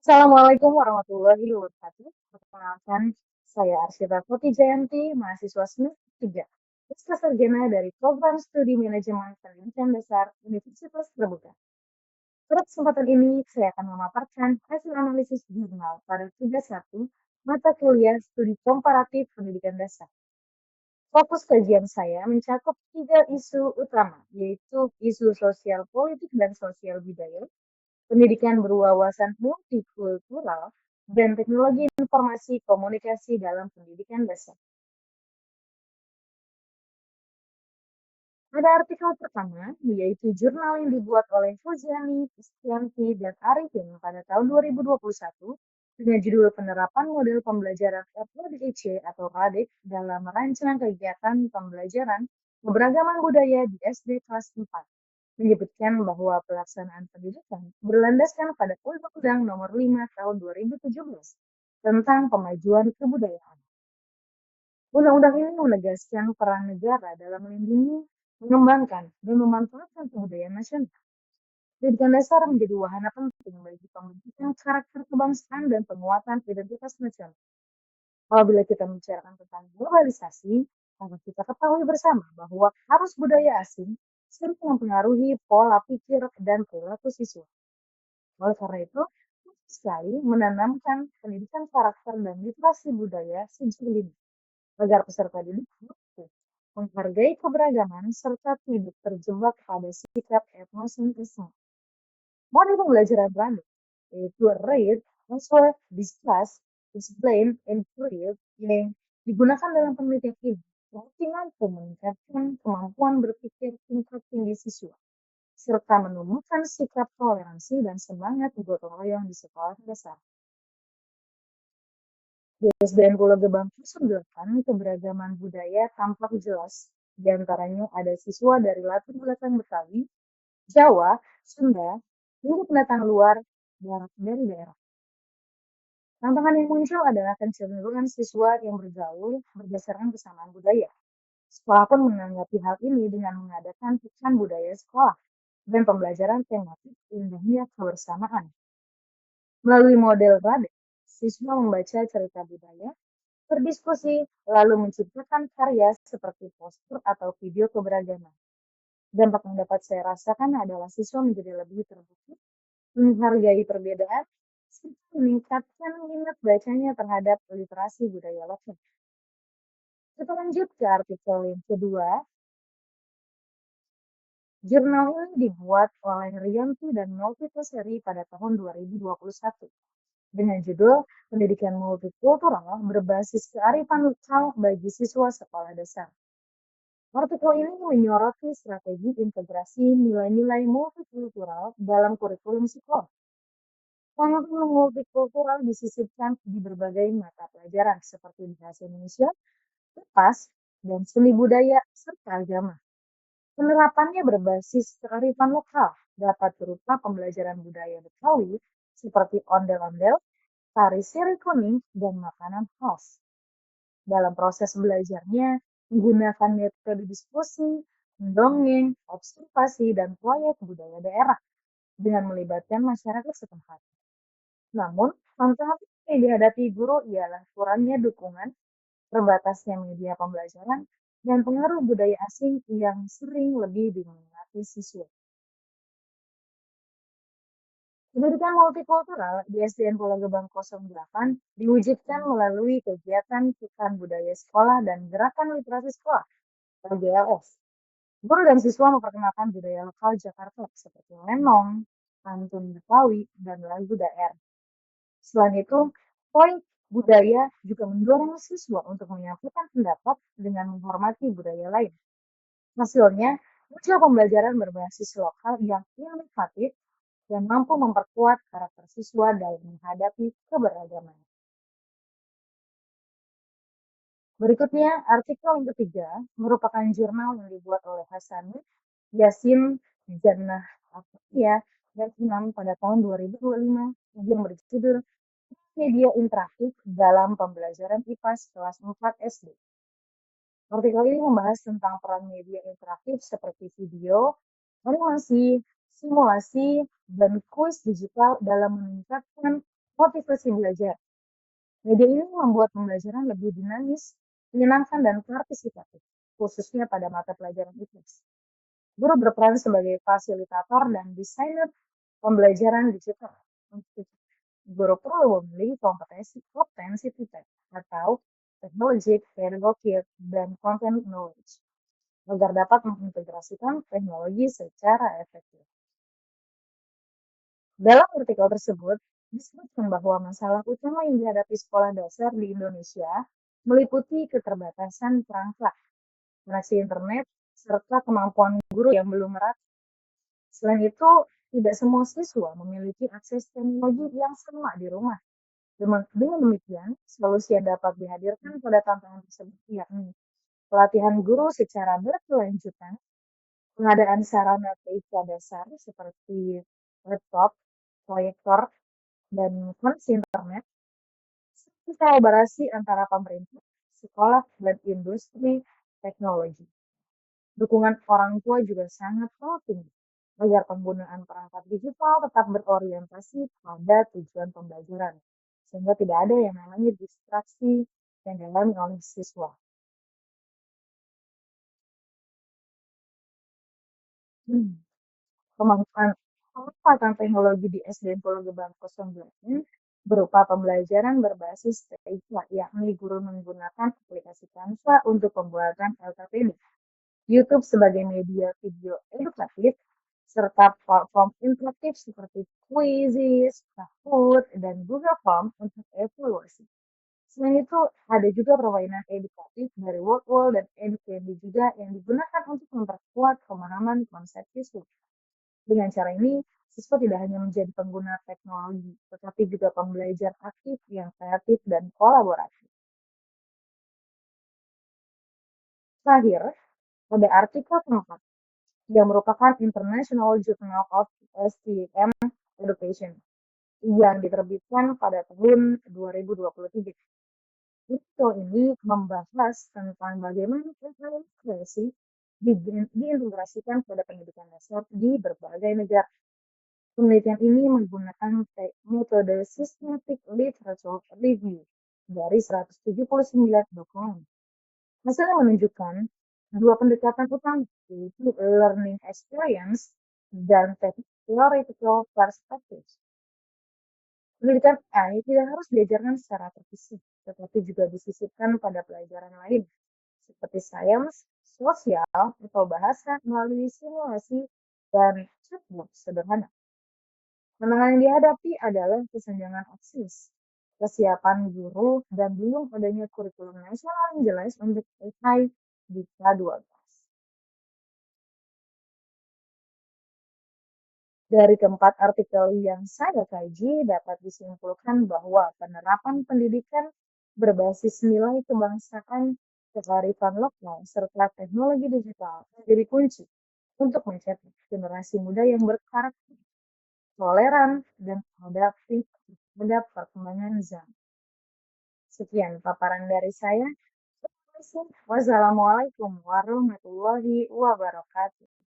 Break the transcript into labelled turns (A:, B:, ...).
A: Assalamualaikum warahmatullahi wabarakatuh. Perkenalkan, saya Arsyita Putri Jayanti, mahasiswa semester 3, Puspa Sarjana dari Program Studi Manajemen Pendidikan Dasar Universitas Terbuka. Pada kesempatan ini, saya akan memaparkan hasil analisis jurnal pada tugas 1 mata kuliah Studi Komparatif Pendidikan Dasar. Fokus kajian saya mencakup 3 isu utama, yaitu isu sosial politik dan sosial budaya, pendidikan berwawasan multikultural, dan teknologi informasi komunikasi dalam pendidikan dasar. Pada artikel pertama, yaitu jurnal yang dibuat oleh Fuziani, Kristianti, dan Arifin pada tahun 2021 dengan judul Penerapan Model Pembelajaran RPDIC atau RADIK dalam merancang kegiatan pembelajaran keberagaman budaya di SD kelas 4 menyebutkan bahwa pelaksanaan pendidikan berlandaskan pada Undang-Undang Nomor 5 Tahun 2017 tentang Pemajuan Kebudayaan. Undang-undang ini menegaskan peran negara dalam melindungi, mengembangkan, dan memanfaatkan kebudayaan nasional. Pendidikan dasar menjadi wahana penting bagi pembentukan karakter kebangsaan dan penguatan identitas nasional. Apabila kita membicarakan tentang globalisasi, maka kita ketahui bersama bahwa arus budaya asing sering mempengaruhi pola pikir dan perilaku siswa. Oleh karena itu, penting sekali menanamkan pendidikan karakter dan literasi budaya sejak dini, agar peserta didik mampu menghargai keberagaman serta tidak terjebak pada sikap etnosentrisme. Model pembelajaran random, yaitu read, answer, discuss, explain, and prove yang digunakan dalam penelitian ini berarti mampu meningkatkan kemampuan berpikir tingkat tinggi siswa, serta menumbuhkan sikap toleransi dan semangat gotong royong di sekolah dasar. Di SDN Pulau Gebang 08, keberagaman budaya tampak jelas. Di antaranya ada siswa dari latar belakang Betawi, Jawa, Sunda, hingga pendatang luar dari daerah. Tantangan yang muncul adalah kecenderungan siswa yang bergaul berdasarkan kesamaan budaya. Sekolah pun menanggapi hal ini dengan mengadakan pekan budaya sekolah dan pembelajaran tematik indahnya kebersamaan. Melalui model RADE, siswa membaca cerita budaya, berdiskusi, lalu menciptakan karya seperti poster atau video keberagaman. Dampak yang dapat saya rasakan adalah siswa menjadi lebih terbuka, menghargai perbedaan, serta meningkatkan minat bacanya terhadap literasi budaya lokal. Kita lanjut ke artikel yang kedua. Jurnal ini dibuat oleh Rianti dan Novita-Seri pada tahun 2021 dengan judul Pendidikan Multikultural Berbasis Kearifan Lokal bagi Siswa Sekolah Dasar. Artikel ini menyoroti strategi integrasi nilai-nilai multikultural dalam kurikulum sekolah. Pemahaman multikultural disisipkan di berbagai mata pelajaran seperti bahasa Indonesia, IPAS, dan seni budaya serta agama. Penerapannya berbasis kearifan lokal, dapat berupa pembelajaran budaya Betawi seperti ondel-ondel, tari sirih kuning, dan makanan khas. Dalam proses belajarnya, menggunakan metode diskusi, mendongeng, observasi, dan proyek budaya daerah dengan melibatkan masyarakat setempat. Namun, tantangan yang dihadapi guru ialah kurangnya dukungan, terbatasnya media pembelajaran, dan pengaruh budaya asing yang sering lebih diminati siswa. Pendidikan multikultural di SDN Pulau Gebang 08 diwujudkan melalui kegiatan Pekan Budaya Sekolah dan Gerakan Literasi Sekolah atau GLS. Guru dan siswa memperkenalkan budaya lokal Jakarta seperti lenong, pantun Betawi, dan lagu daerah. Selain itu, poin budaya juga mendorong siswa untuk menyampaikan pendapat dengan menghormati budaya lain. Hasilnya, muncul pembelajaran berbasis lokal yang inovatif dan mampu memperkuat karakter siswa dalam menghadapi keberagaman. Berikutnya, artikel yang ketiga merupakan jurnal yang dibuat oleh Hasan Yasin Jannah Afia dan Imam pada tahun 2025 yang berjudul Media Interaktif dalam Pembelajaran IPAS kelas 4 SD. Artikel ini membahas tentang peran media interaktif seperti video, animasi, simulasi, dan kuis digital dalam meningkatkan Motivasi belajar. Media ini membuat pembelajaran lebih dinamis, menyenangkan, dan partisipatif, khususnya pada mata pelajaran IPS. Guru berperan sebagai fasilitator dan desainer pembelajaran digital. Untuk guru perlu memiliki kompetensi TTEK atau teknologi, pedagogi, dan content knowledge agar dapat mengintegrasikan teknologi secara efektif. Dalam artikel tersebut, disebutkan bahwa masalah utama yang dihadapi sekolah dasar di Indonesia meliputi keterbatasan perangkat, koneksi internet, serta kemampuan guru yang belum merata. Selain itu, tidak semua siswa memiliki akses teknologi yang sama di rumah. Dengan demikian, solusi yang dapat dihadirkan pada tantangan tersebut yakni pelatihan guru secara berkelanjutan, pengadaan sarana TIK dasar seperti laptop, proyektor, dan koneksi internet, serta kolaborasi antara pemerintah, sekolah, dan industri teknologi. Dukungan orang tua juga sangat penting agar penggunaan perangkat digital tetap berorientasi pada tujuan pembelajaran, sehingga tidak ada yang namanya distraksi yang dialami oleh siswa. Hmm. Pemanfaatan teknologi di SDN Pulau Gebang 08 berupa pembelajaran berbasis TIK, yakni guru menggunakan aplikasi Canva untuk pembuatan LKPD, YouTube sebagai media video edukatif, serta platform interaktif seperti Quizzes, Kahoot, dan Google Form untuk evaluasi. Selain itu, ada juga permainan edukatif dari Wordwall dan EduCandy juga yang digunakan untuk memperkuat pemahaman konsep siswa. Dengan cara ini, siswa tidak hanya menjadi pengguna teknologi, tetapi juga pembelajar aktif yang kreatif dan kolaboratif. Terakhir, ada artikel keempat yang merupakan International Journal of STM Education yang diterbitkan pada tahun 2023. Artikel ini membahas tentang bagaimana kreasi diintegrasikan pada pendidikan dasar di berbagai negara. Penelitian ini menggunakan metode Systematic Literature Review dari 179 dokumen. Hasilnya menunjukkan dua pendekatan utama, yaitu learning experience dan theoretical perspective. Pendidikan AI tidak harus diajarkan secara terpisah, tetapi juga disisipkan pada pelajaran lain, seperti sains, sosial, atau bahasa melalui simulasi dan chatbot sederhana. Tantangan yang dihadapi adalah kesenjangan akses, kesiapan guru, dan belum adanya kurikulum nasional yang jelas untuk AI di K-12. Dari keempat artikel yang saya kaji, dapat disimpulkan bahwa penerapan pendidikan berbasis nilai kebangsaan, kearifan lokal, serta teknologi digital menjadi kunci untuk mencetak generasi muda yang berkarakter, toleran, dan adaptif terhadap perkembangan zaman. Sekian paparan dari saya. Terima kasih. Wassalamualaikum warahmatullahi wabarakatuh.